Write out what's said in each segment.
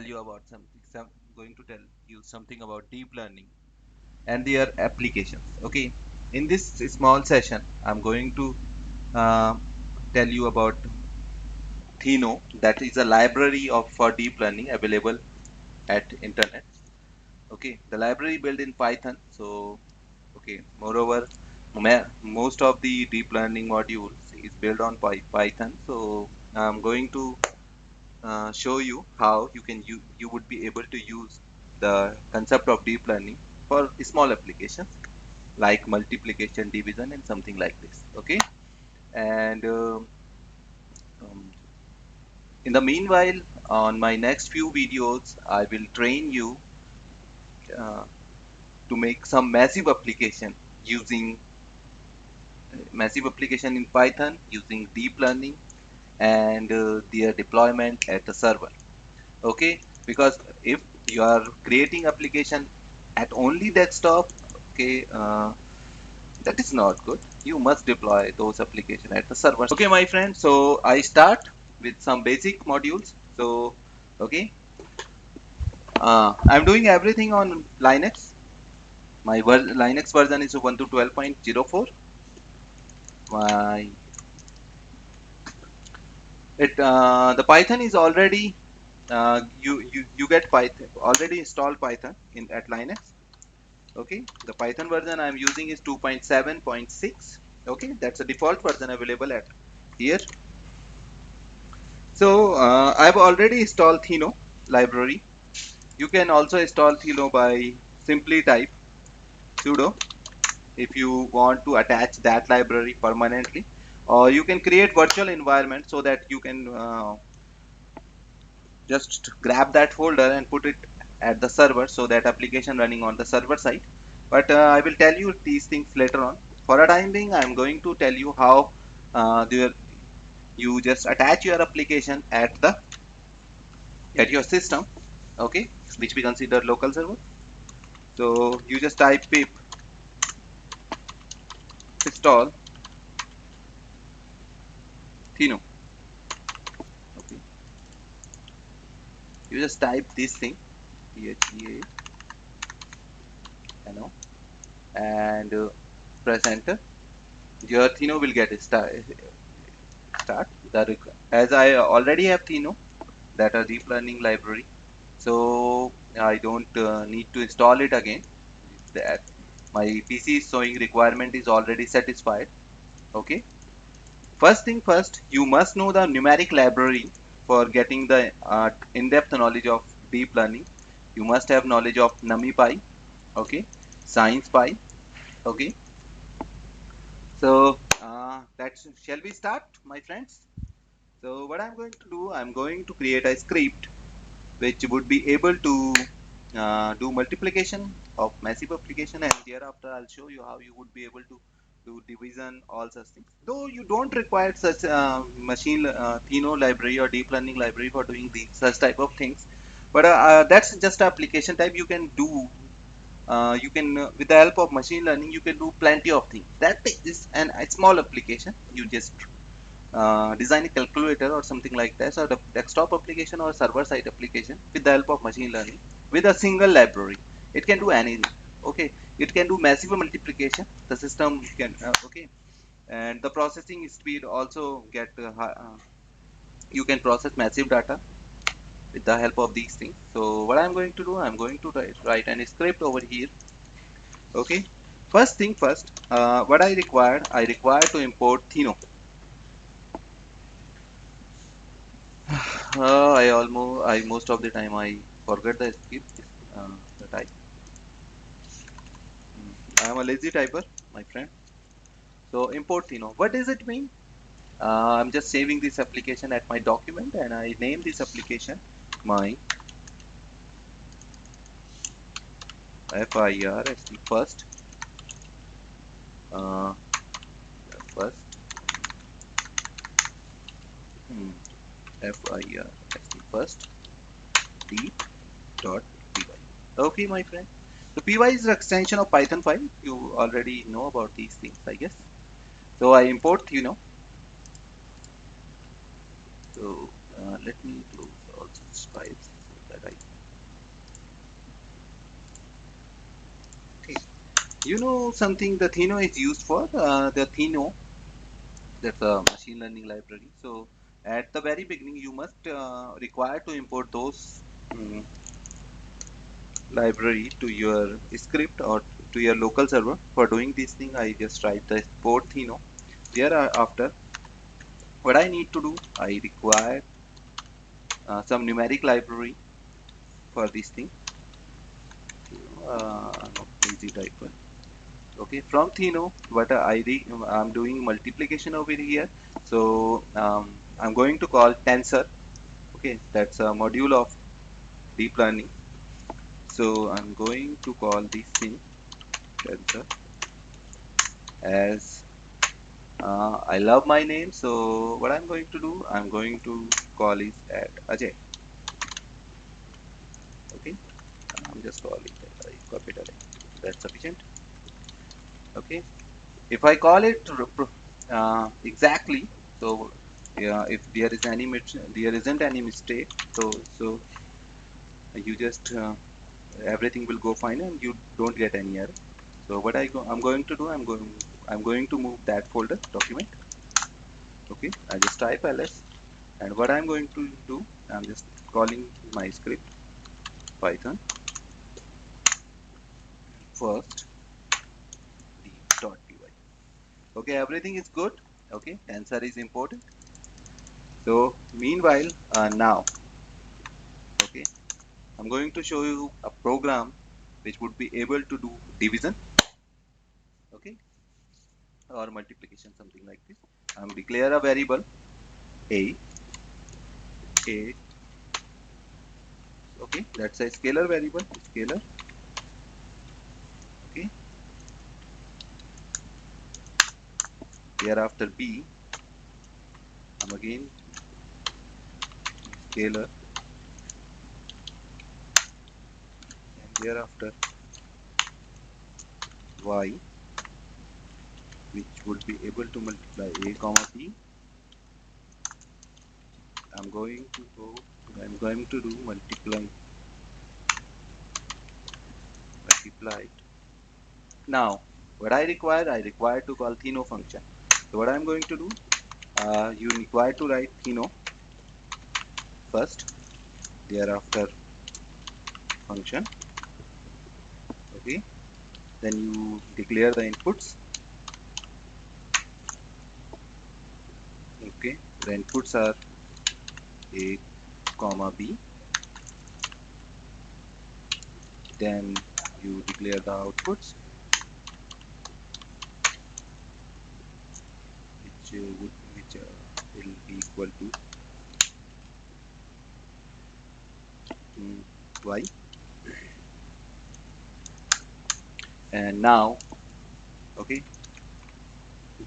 tell you about going to tell you something about deep learning and their applications. Okay, in this small session, I'm going to uh, tell you about Thino, that is a library of for deep learning available at internet. Okay, the library built in Python. So, okay, moreover, most of the deep learning modules is built on Python. So, I'm going to show you how you would be able to use the concept of deep learning for small applications like multiplication, division, and something like this. Okay, and um, in the meanwhile, on my next few videos, I will train you uh, to make some massive application in Python using deep learning and their deployment at the server. Okay, because if you are creating application at only desktop, okay, that is not good. You must deploy those application at the server. Okay, my friend, so I start with some basic modules. So okay, I'm doing everything on Linux. My Linux version is Ubuntu 12.04. My the Python is already you get Python already installed Python in at Linux. Okay, the Python version I'm using is 2.7.6. Okay, that's a default version available at here. So I've already installed Thino library. You can also install Thino by simply type sudo if you want to attach that library permanently, or you can create virtual environment so that you can just grab that folder and put it at the server, so that application running on the server side. But I will tell you these things later on. For a time being, I'm going to tell you how you just attach your application at your system. Okay, which we consider local server. So you just type pip install Thino. Okay, you just type this thing PHEA and press enter. Your Thino will get start. As I already have Thino, that a deep learning library, so I don't need to install it again. That my PC is showing requirement is already satisfied. Okay. First thing first, you must know the numeric library for getting the in-depth knowledge of deep learning. You must have knowledge of NumPy, okay, SciencePy, okay. So that's shall we start, my friends? So what I'm going to do, I'm going to create a script which would be able to do multiplication of massive application, and thereafter I'll show you how you would be able to do division, all such things. Though you don't require such machine Thino library or deep learning library for doing these such type of things, but that's just application type you can do. You can with the help of machine learning you can do plenty of things. That is a small application. You just design a calculator or something like that, or the desktop application or server side application with the help of machine learning with a single library. It can do anything. Okay, it can do massive multiplication. The system can okay, and the processing speed also get you can process massive data with the help of these things. So what I'm going to do, I'm going to write an script over here. Okay, first thing first, what I require to import Thino. I most of the time I forget the script. The type. I am a lazy typer, my friend. So import Thino. What does it mean? I'm just saving this application at my document, and I name this application my FIR as the first. Uh, first. Hmm, FIR as the first. D dot py. Okay, my friend. So py is the extension of Python file. You already know about these things, I guess. So I import Thino. So let me close all such files. that I. Okay. You know something the Thino is used for? The Thino, that's a machine learning library. So at the very beginning, you must require to import those um, library to your script or to your local server. For doing this thing, I just write the port Thino. Thereafter, what I need to do, I require some numeric library for this thing. Not easy type. Okay, from Thino, what I'm doing multiplication over here. So I'm going to call tensor. Okay, that's a module of deep learning. So I'm going to call this thing tensor as I love my name. So what I'm going to do, I'm going to call is at Ajay. Okay, I'm just calling it capital A. That's sufficient. Okay, if I call it exactly, so yeah, if there isn't any mistake, so you just everything will go fine and you don't get any error. So what I'm going to do, I'm going to move that folder document. Okay, I just type ls, and what I'm going to do, I'm just calling my script python first d.py. Okay, everything is good. Okay, tensor is important. So meanwhile, now, okay, I'm going to show you a program which would be able to do division, okay, or multiplication, something like this. I'm declare a variable a, a, okay, that's a scalar variable, scalar, okay. Thereafter b, I'm again scalar, and thereafter y, which would be able to multiply a comma b. I'm going to go, I'm going to do multiply. Now, what I require to call Thino function. So what I'm going to do, you require to write Thino first, thereafter function, okay. Then you declare the inputs, okay. The inputs are a comma b. Then you declare the outputs, which will be equal to y. And now, okay,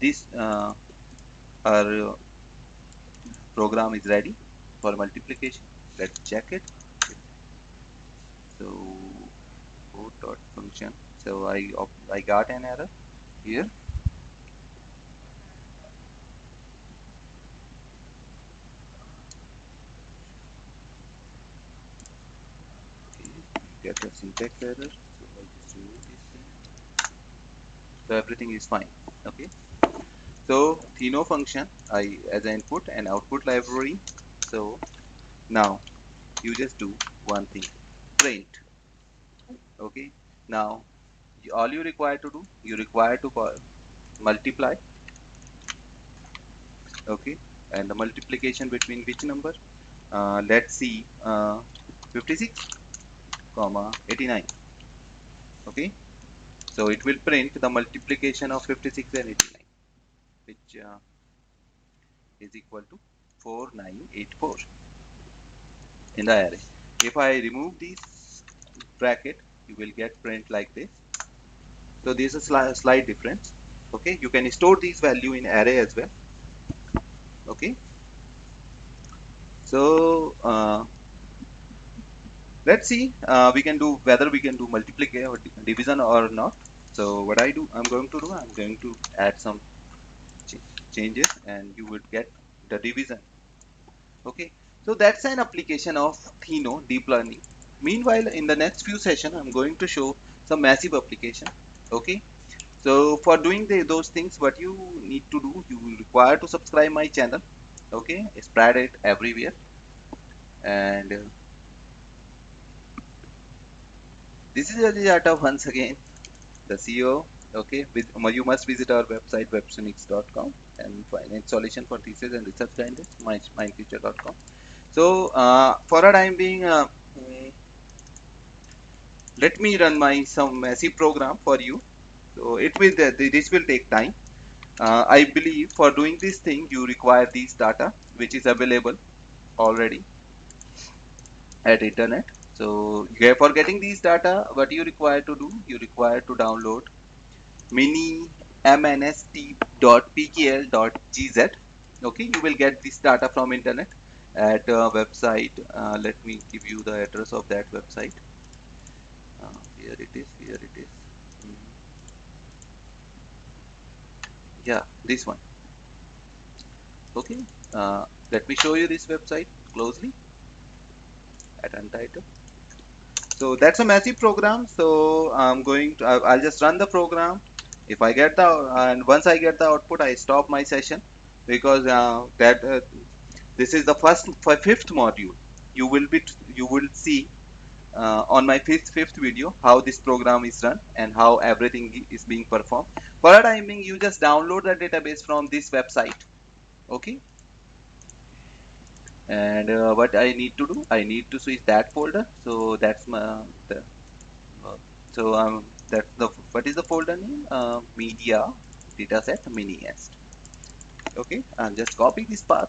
this our program is ready for multiplication. Let's check it. So code dot function. So I got an error here. Okay, get a syntax error. So I just remove this thing. So everything is fine. Okay. So Thino function, I as an input and output library. So now you just do one thing, print. Okay. Now all you require to do, you require to multiply. Okay, and the multiplication between which number? Let's see, 56 comma 89. Okay, so it will print the multiplication of 56 and 89, which is equal to 4984 in the array. If I remove this bracket, you will get print like this. So this is a slight difference. Okay, you can store these value in array as well. Okay, so let's see, we can do whether we can do multiplication or division or not. So what I'm going to do, I'm going to add some ch changes and you would get the division. Okay, So that's an application of Thino deep learning. Meanwhile, in the next few sessions, I'm going to show some massive application. Okay. So for doing those things, what you need to do, you will require to subscribe my channel. Okay, spread it everywhere, and this is Ajay once again, the CEO. Okay, you must visit our website websonics.com and find a solution for thesis and research guidance, mindfuture.com. So for a time being, let me run my some massive program for you. So it will this will take time. I believe for doing this thing you require these data which is available already at internet. So for getting these data, what you require to do, you require to download mini mnst.pkl.gz. Okay, you will get this data from internet at a website. Let me give you the address of that website. Here it is. Here it is. Mm, yeah, this one. Okay. Let me show you this website closely at Untitled. So that's a massive program. So I'm going to, I'll just run the program. If I get the, and once I get the output, I stop my session because this is the fifth module. You will see on my fifth video how this program is run and how everything is being performed. For a timing, you just download the database from this website. Okay. And what I need to do, I need to switch that folder. So that's my, uh, so that's the, what is the folder name? Media dataset miniest. Okay, I'll just copy this path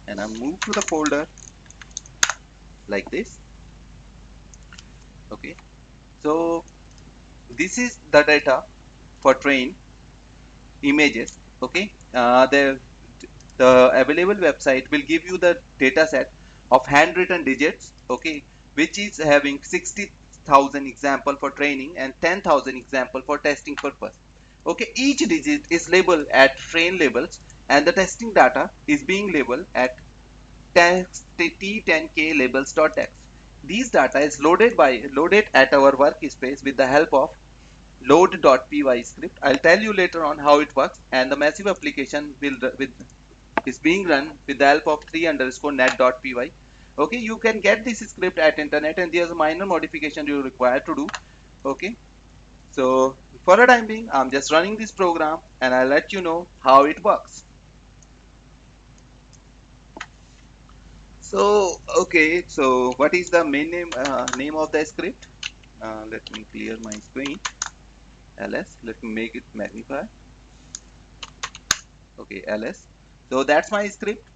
and I'll move to the folder like this. Okay, so this is the data for train images. Okay, the available website will give you the data set of handwritten digits. Okay, which is having 60,000 example for training and 10,000 example for testing purpose. Okay, each digit is labeled at train labels and the testing data is being labeled at text t10k labels.txt. These data is loaded at our workspace with the help of load.py script. I'll tell you later on how it works, and the massive application is being run with the help of 3 underscore net.py. Okay, you can get this script at internet, and there's a minor modification you require to do. Okay, so for the time being, I'm just running this program, and I'll let you know how it works. So okay, so what is the main name of the script? Let me clear my screen. ls. Let me make it magnify. Okay, ls. So that's my script.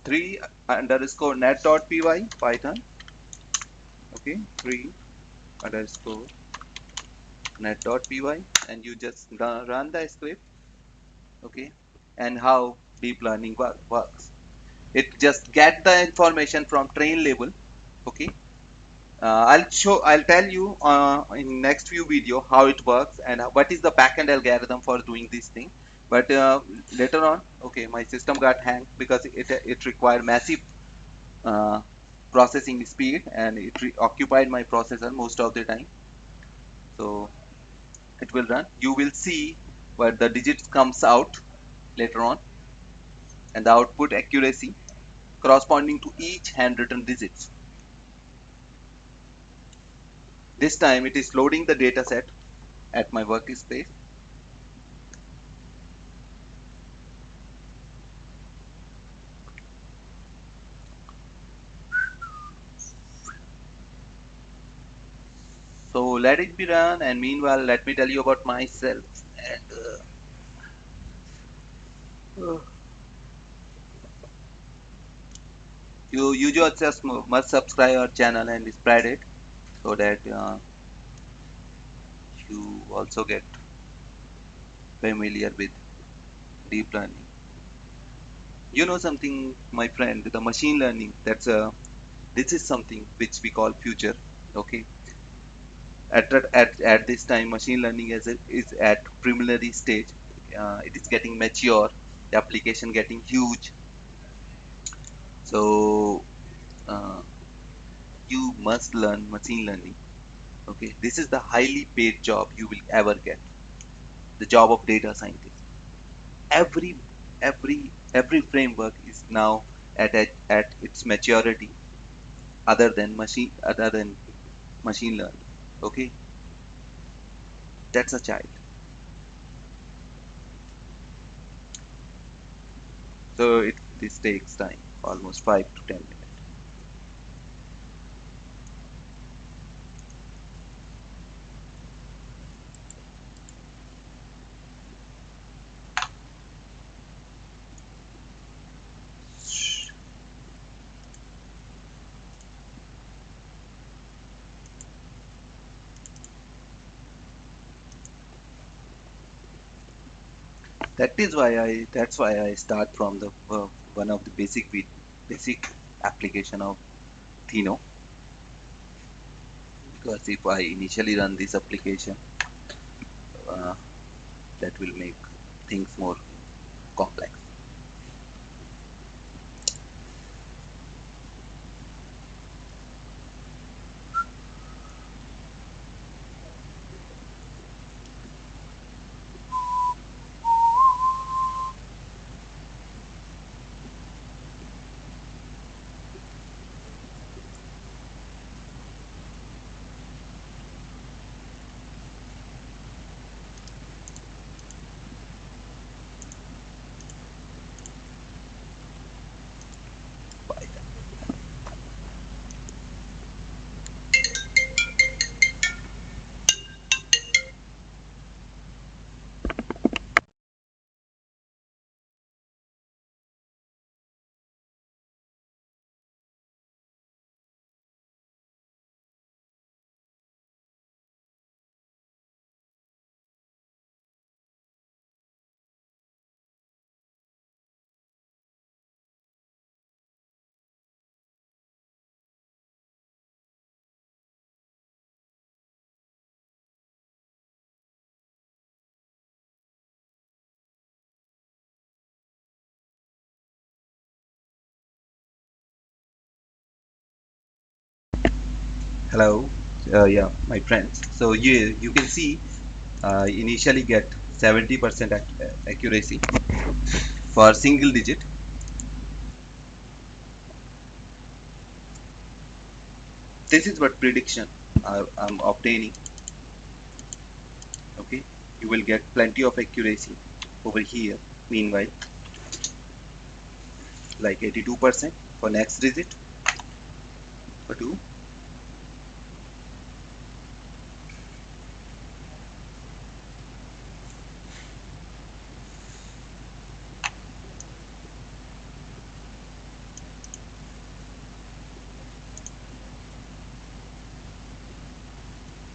3 underscore net.py python. Okay, 3 underscore net.py, and you just run the script. Okay, and how deep learning works. It just get the information from train label. Okay, I'll tell you in next few video how it works and what is the backend algorithm for doing this thing. But later on, okay, my system got hanged because it required massive uh, processing speed and it occupied my processor most of the time. So it will run. You will see where the digits comes out later on and the output accuracy corresponding to each handwritten digits. This time it is loading the data set at my workspace. So let it be run, and meanwhile let me tell you about myself. And uh, you just must subscribe our channel and spread it so that you also get familiar with deep learning. You know something, my friend, the machine learning. This is something which we call future. Okay, at this time, machine learning is at preliminary stage. It is getting mature. The application getting huge. So uh, you must learn machine learning. Okay, this is the highly paid job you will ever get, the job of data scientist. Every framework is now at its maturity other than machine learning. Okay, that's a child. So this takes time, almost 5 to 10 minutes. That's why I start from the one of the basic application of Thino, because if I initially run this application, uh, that will make things more complex. Hello, yeah, my friends. So you can see initially get 70% accuracy for single digit. This is what prediction I'm obtaining. Okay, you will get plenty of accuracy over here. Meanwhile, like 82% for next digit for 2,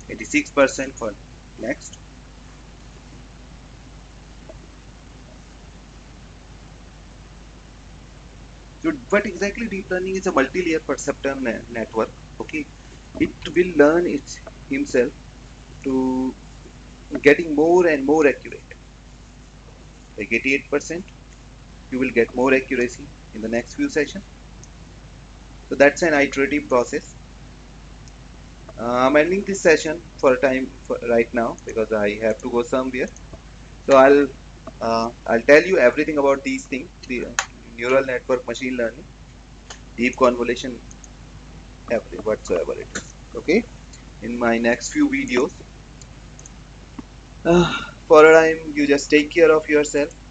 86% for next. So what exactly deep learning is? A multi-layer perceptron network. Okay, it will learn its himself to getting more and more accurate. Like 88%, you will get more accuracy in the next few sessions. So that's an iterative process. I'm ending this session for a time right now because I have to go somewhere. So I'll tell you everything about these things: the neural network, machine learning, deep convolution, every whatsoever it is. Okay, in my next few videos. For a time, you just take care of yourself.